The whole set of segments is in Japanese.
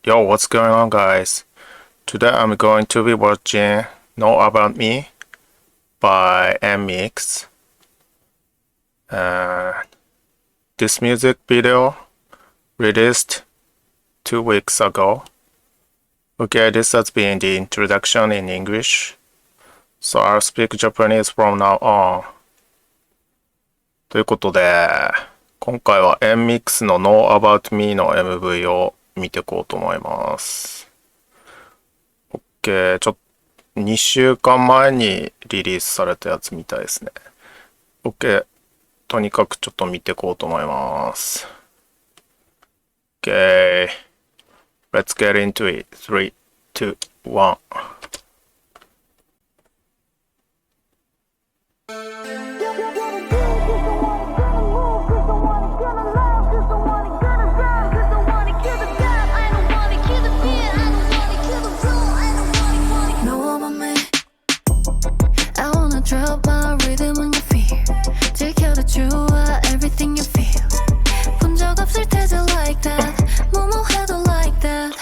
Yo, what's going on, guys? Today I'm going to be watching Know About Me by MX. This music video released 2 weeks ago. Okay, this has been the introduction in English. So I'll speak Japanese from now on. ということで、今回は MX の Know About Me の MV を見ていこうと思います。OK、2週間前にリリースされたやつみたいですね。OK、とにかくちょっと見ていこうと思います。OK、Let's get into it. 3, 2, 1. Drop my rhythm on your feet. 지켜도 좋아 everything you feel. 본 적 없을 테죠 like that. 뭐뭐 해도 like that.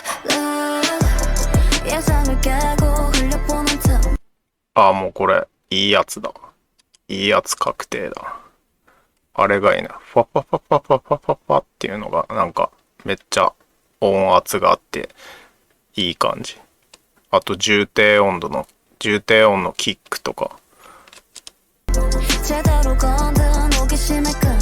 예상을 깨고 흘려보는 틈. あ、もうこれいいやつだ。いいやつ確定だ。あれがいいな。ファファファファファファファファっていうのがなんかめっちゃ音圧があっていい感じ。あと重低音のキックとか。제대로 건든 호기심의 끈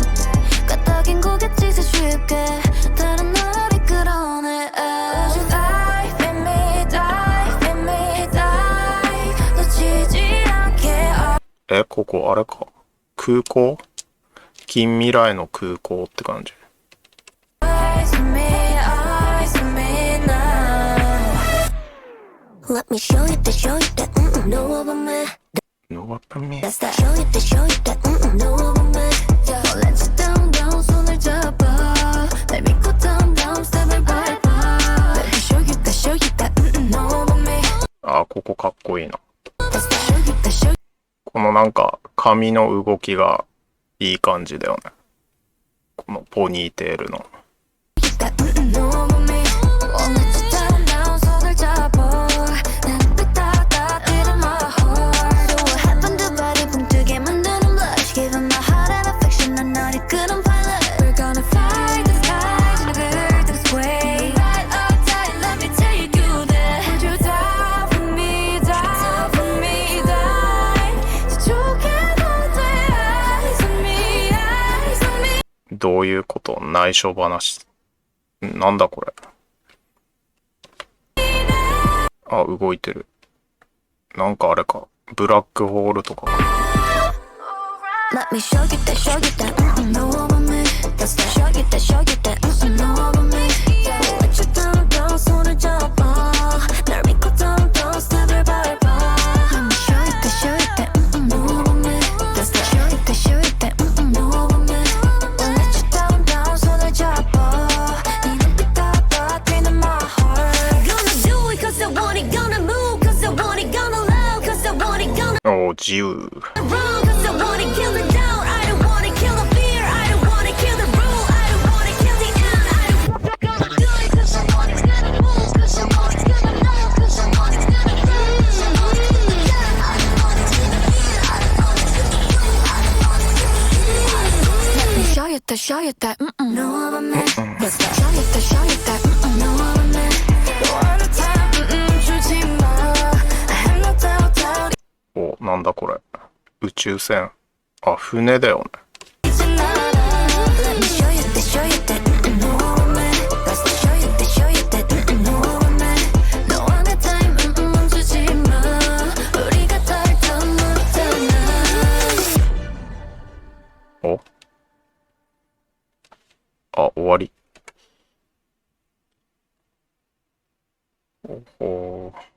까딱인 고갯짓에 쉽게 다른 나를 끌어내 Dive in me, dive in me, dive 놓치지 않게 ここあれか。空港？近未来の空港って感じ。Eyes on me, eyes on me now Let me show you that, know about me Know about me? That's that show you that, know about me Yeah, let's down, down, 손을 잡아 날 믿고 down, down, step을 밟아 Let me show you that, know about me あ、ここかっこいいな。 That's that show you このなんか髪の動きがいい感じだよね。このポニーテールの。 that, know about me Oh, let's down, down, 손을 잡아 난 삐딱딱 beating my heart So what happened to body 붕뜨게 만드는 blush Giving my heart an affection 난 널 이끄는 pilot We're gonna fight the skies and the this way Ride or die, let me take you there Would you die for me, die for me, die 지촉해도 돼 Eyes on me, eyes on me どういうこと？内緒話。なんだこれ。あ、動いてる。なんかあれか。ブラックホールとかか。 Let me show you that, know about me That's that show you that, know about me Let you down, down, 손을 잡아 날 믿고 down, down, step을 밟아 Let me show you that, know about me That's that show you that, know about me Let you down, down, 손을 잡아 니는 삐딱딱 뛰는 my heart Gonna do it cause I want it, gonna move cause I want it, gonna love cause I want it, gonna お、自由。 Wrong, cause I wanna kill the doubt. I don't wanna kill the fear. I don't wanna kill the rule. I don't wanna kill the end. I don't gonna do it cause I want it, gonna move. Cause I want it, gonna love. Cause I want it, gonna rule. Cause I want it, gonna die. I don't wanna kill the fear. I don't wanna kill the rule. I don't wanna kill the fear. Let me show you that, know about me. Let's go. Show you that, know about me. All the time, 주지 마. I have no doubt. お、なんだこれ。宇宙船。あ、船だよね。お？あ、終わり。おほー。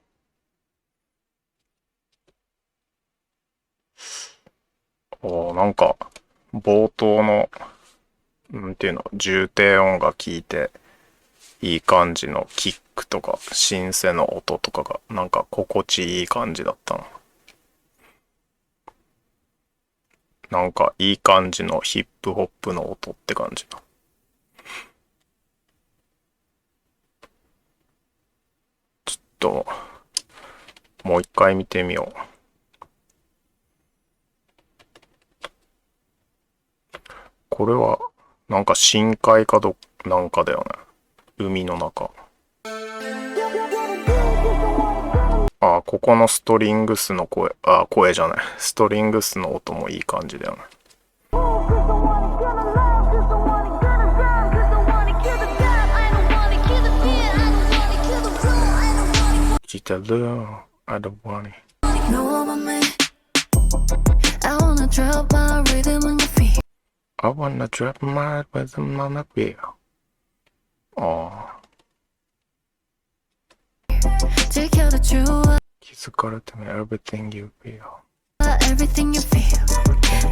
なんか、冒頭の、なんていうの、重低音が効いて、いい感じのキックとか、シンセの音とかが、なんか心地いい感じだったな。なんかいい感じのヒップホップの音って感じだ。と、もう一回見てみよう。これは、なんか深海かなんかだよね。海の中。あ、ここのストリングスの声、声じゃない。ストリングスの音もいい感じだよね。聞いてる？ I don't want it. Know about me. I wanna drop my rhythm on your feet. I wanna drop my rhythm on a beat. ああ。 지켜도 좋아. 気づかれてね everything you feel. Everything you feel.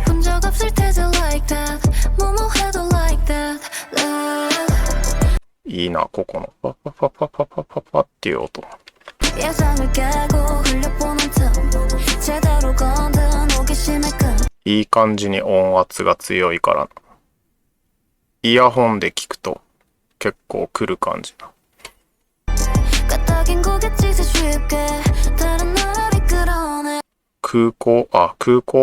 본 적 없을 테죠 like that. 뭐해도 like that. Love. いいな、ここのパパパパパパパパっていう音。 예상을 깨고 흘려보는 틈. 제대로 건든 호기심의 끈. いい感じに音圧が強いからな。イヤホンで聞くと結構来る感じな。 까딱인 고갯짓에 쉽게 다른 나를 끌어내. 空港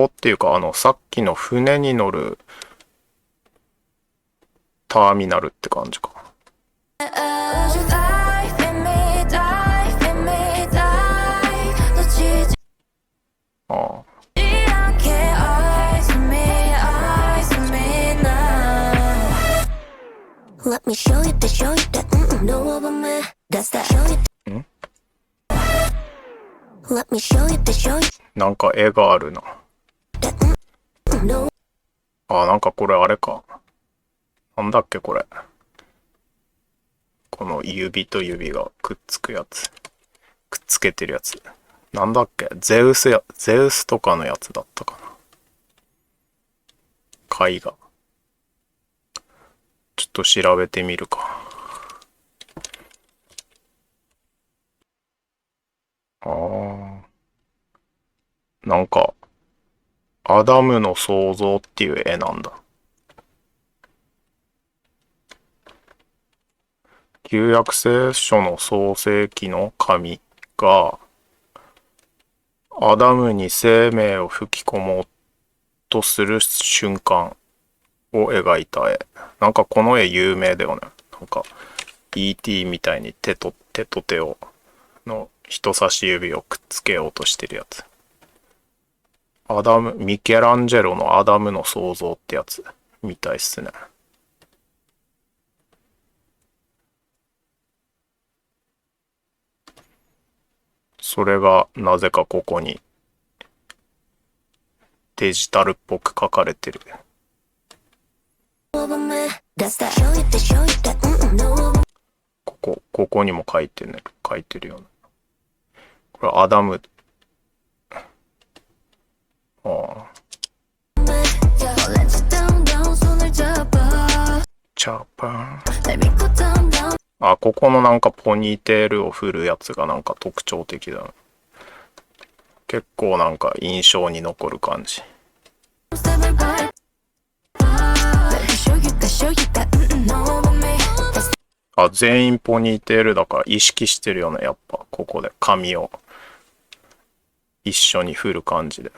っていうかさっきの船に乗るターミナルって感じか。ああ。 Let me show you that, know about me. That's that. Show you. Let me show you. なんか絵があるな。 That, know. あ、なんかこれあれか。なんだっけこれ。この指と指がくっつくやつ。くっつけてるやつ。なんだっけゼウスとかのやつだったかな。絵画。ちょっと調べてみるか。ああ。なんか、アダムの創造っていう絵なんだ。旧約聖書の創世記の神が、アダムに生命を吹き込もうとする瞬間を描いた絵。なんかこの絵有名だよね。なんか E.T. みたいに手と手をの人差し指をくっつけようとしてるやつ。ミケランジェロのアダムの創造ってやつみたいっすね。それがなぜかここにデジタルっぽく書かれてる。ここにも書いてるよね。これアダム。ああ。チャーパー。あ、ここのなんかポニーテールを振るやつがなんか特徴的だな。結構なんか印象に残る感じ。あ、全員ポニーテールだから意識してるよね、やっぱ。ここで髪を一緒に振る感じで。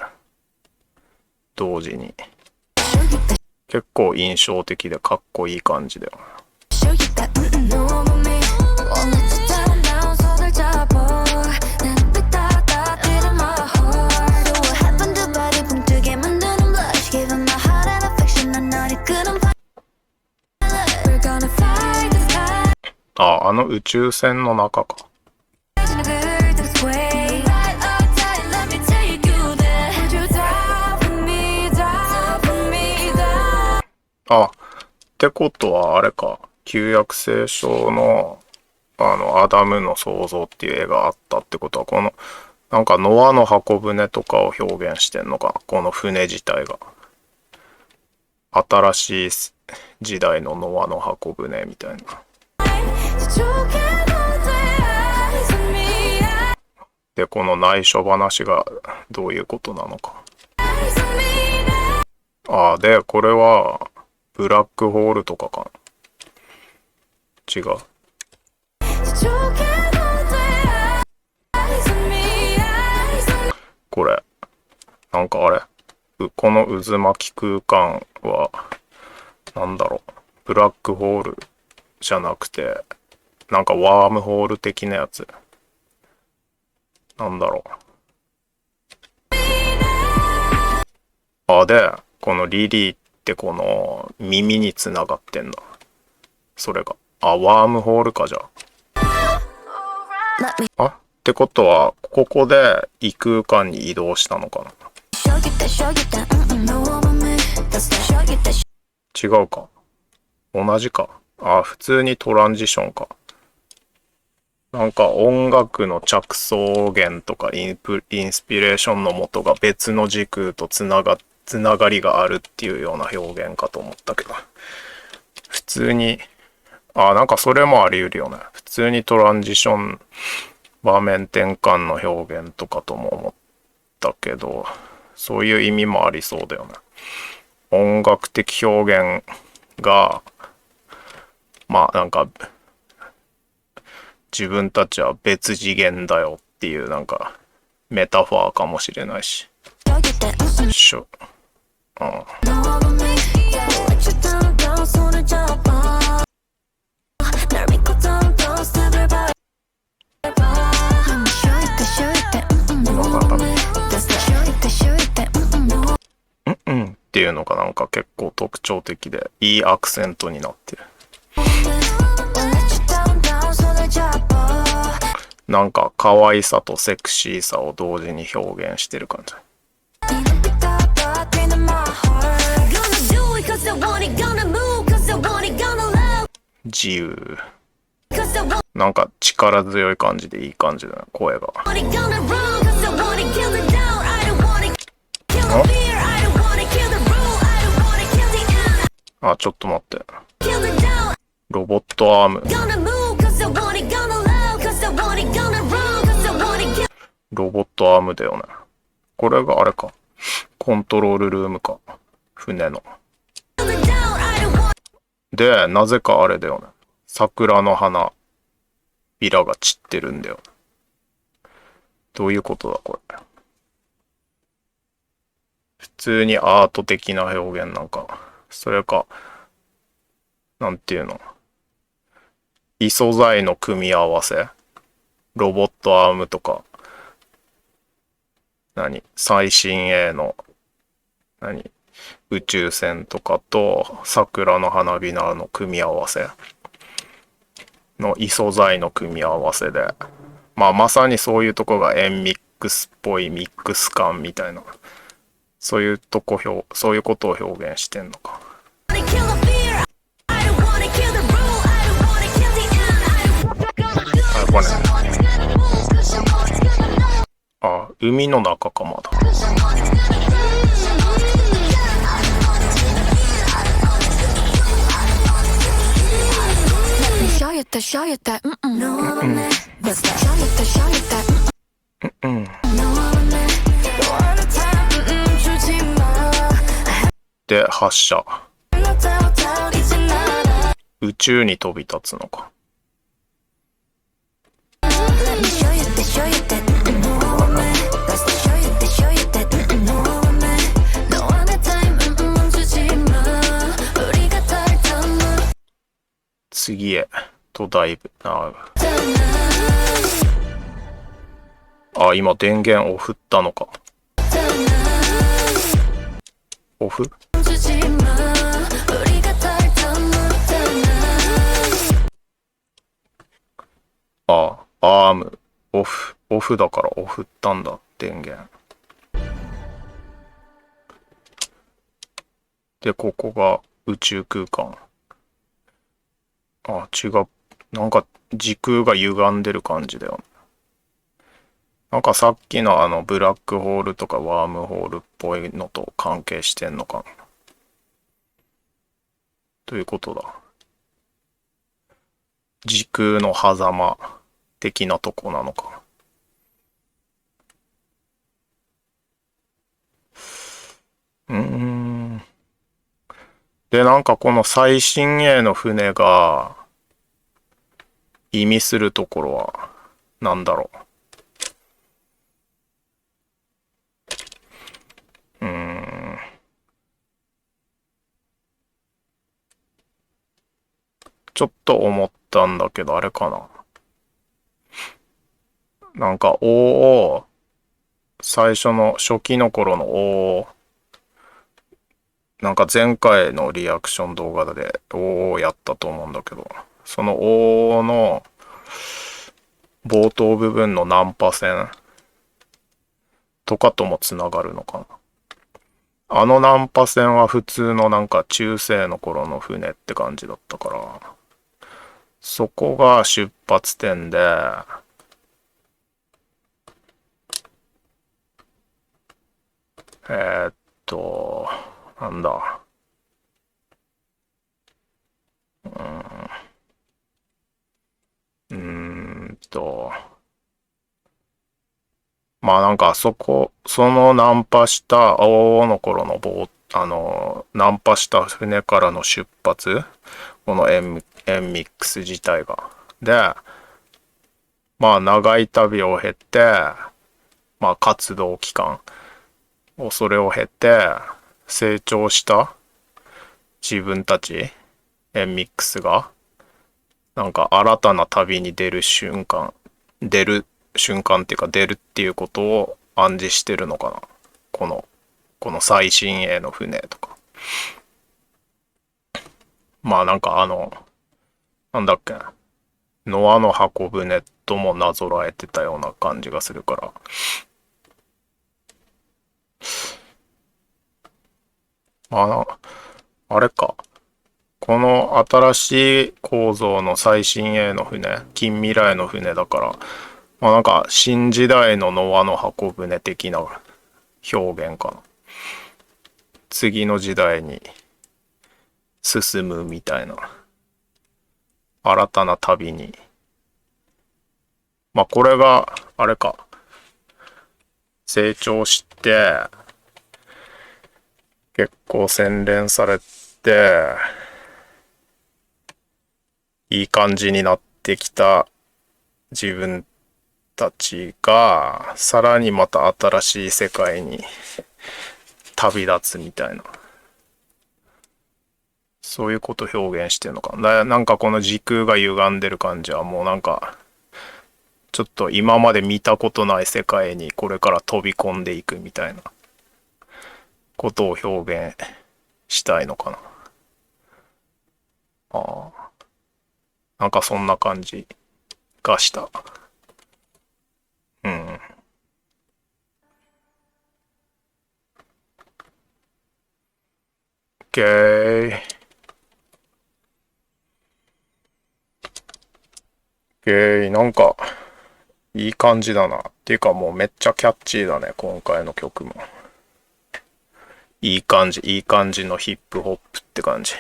同時に。結構印象的でかっこいい感じだよ。あ、あの宇宙船の中か。あ、ってことはあれか。旧約聖書のアダムの創造っていう絵があったってことは、このなんかノアの箱舟とかを表現してんのかな、この船自体が。新しい時代のノアの箱舟みたいな。で、この内緒話がどういうことなのか。ああ、で、これはブラックホールとかかな。違う。これ。なんかあれ、この渦巻き空間は、なんだろう。ブラックホールじゃなくて、なんかワームホール的なやつ。なんだろう。あ、で、このリリーってこの耳につながってんだ。それが。あ、ワームホールかじゃLet me あ。ってことは、ここで異空間に移動したのかな。 show you that, show you that. No over me. That's that. Show you that. 違うか。同じか。あ、普通にトランジションか。なんか音楽の着想源とかインスピレーションの元が別の時空とつながりがあるっていうような表現かと思ったけど。普通に、なんかそれもあり得るよね。普通にトランジション、場面転換の表現とかとも思ったけど、そういう意味もありそうだよね。音楽的表現が、まあなんか、自分たちは別次元だよっていうなんか、メタファーかもしれないし。Show you that. しょ、うん。 No over me. Let you down, down, 손을 잡아. 날 믿고 down, down, step it back. Let me show you that, show you that. No over me. That's that. Show you that, show you that. No. うんっていうのがなんか結構特徴的で、いいアクセントになってる。 Let you down, down, 손을 잡아. なんか可愛さとセクシーさを同時に表現してる感じ。 네 눈빛 따뜻 in my heart. Gonna do it 'cause I want it. Gonna move 'cause I want it. Gonna love 自由。 'cause I want なんか力強い感じでいい感じだね、声が。 it. Gonna run 'cause I want it. Kill the doubt. I don't want it. Kill the fear. I don't want it. Kill the rule. I don't want it. Kill the end. ちょっと待って。 Kill the doubt. ロボットアーム。 Gonna move 'cause I want it. Gonna love 'cause I want it. Gonna run 'cause I want it. Kill ロボットアームだよね。これがあれか。コントロールルームか。船の。 the doubt. I don't want で、なぜかあれだよね。桜の花びらが散ってるんだよ。どういうことだこれ。普通にアート的な表現なんか。それか、なんていうの。異素材の組み合わせ。ロボットアームとか。最新鋭の、宇宙船とかと桜の花びらの組み合わせの異素材の組み合わせで、まさにそういうとこがエンミックスっぽいミックス感みたいな、そういうことを表現してんのか。 it. Kill the fear. I don't want it. Kill the rule. I don't want it. Kill the end. I don't want it. これね。 Gonna move 'cause I want it. Gonna love. 海の中かまだ。 Show you that, show you that. No over me. That's that. Show you that, show you that. うん。 No over me. No other time. 주지 마. で、発射。 No doubt, doubt. 이제 나라. 宇宙に飛び立つのか。 Let me show you that, show you that. No over me. That's that. Show you that, show you that. No over me. No other time. 주지 마. 우리가 덜 次へとダイブ。今電源オフったのか。オフ？ 주지 마. 우리가 덜 アームオフだからオフったんだ、電源。で、ここが宇宙空間。違う。なんか時空が歪んでる感じだよね。なんかさっきのブラックホールとかワームホールっぽいのと関係してんのかな。ということだ。時空の狭間的なとこなのか。で、なんかこの最新鋭の船が意味するところはなんだろちょっと思ったんだけど、あれかな。なんか、おー、最初の初期の頃のおー、なんか前回のリアクション動画でおーやったと思うんだけど、そのおーの冒頭部分の難破線とかともつながるのかな。あの難破船は普通のなんか中世の頃の船って感じだったから、そこが出発点で、えーっと、なんだ。うーんと、まあなんかそのナンパした青の頃のナンパした船からの出発、このエンミックス自体が。で、まあ長い旅を経て、まあ活動期間それを経て、成長した自分たち、エンミックスが、なんか新たな旅に出る瞬間っていうか出るっていうことを暗示してるのかな。この最新鋭の船とか。まあなんかなんだっけ、ノアの箱舟ともなぞらえてたような感じがするから。まあ、あれか。この新しい構造の最新鋭の船、近未来の船だから、まあなんか新時代のノアの箱舟的な表現かな。次の時代に進むみたいな。新たな旅に。まあこれが、あれか。成長して、結構洗練されて、いい感じになってきた自分たちが、さらにまた新しい世界に旅立つみたいな。そういうこと表現してるのかな。なんかこの時空が歪んでる感じはもうなんか、ちょっと今まで見たことない世界にこれから飛び込んでいくみたいなことを表現したいのかな。ああ。なんかそんな感じがした。うん。OK。OK。なんか、いい感じだな。っていうかもうめっちゃキャッチーだね、今回の曲も。いい感じのヒップホップって感じ。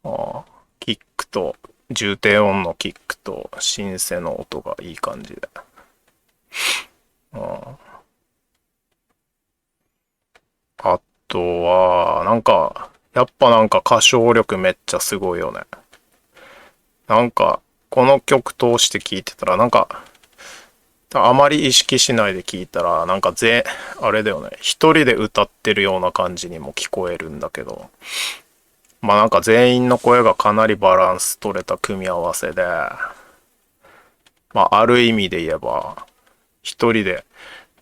ああ、キックと、重低音のキックとシンセの音がいい感じで。ああ、あとは、なんか、やっぱなんか歌唱力めっちゃすごいよね。なんか、この曲通して聴いてたら、なんか、あまり意識しないで聞いたら、なんかあれだよね。一人で歌ってるような感じにも聞こえるんだけど、まあなんか全員の声がかなりバランス取れた組み合わせで、まあある意味で言えば、一人で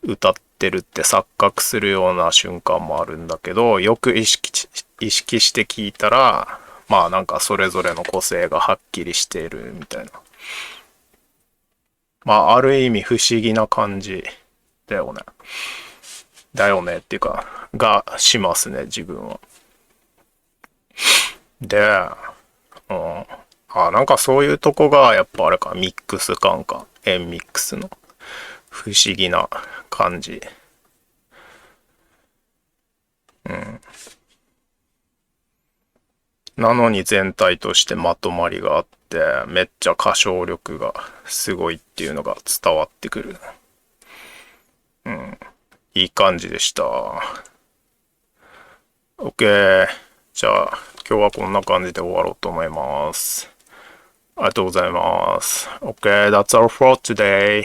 歌ってるって錯覚するような瞬間もあるんだけど、よく意識して聞いたら、まあなんかそれぞれの個性がはっきりしているみたいな。まあある意味不思議な感じだよね。だよねっていうか、がしますね、自分は。で、うん。なんかそういうとこがやっぱあれか、ミックス感か。エンミックスの不思議な感じ。うん。なのに全体としてまとまりがあって、めっちゃ歌唱力がすごいっていうのが伝わってくる。うん。いい感じでした。OK。じゃあ、今日はこんな感じで終わろうと思います。ありがとうございます。OK, that's all for today.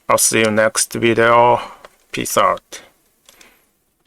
I'll see you next video. Peace out.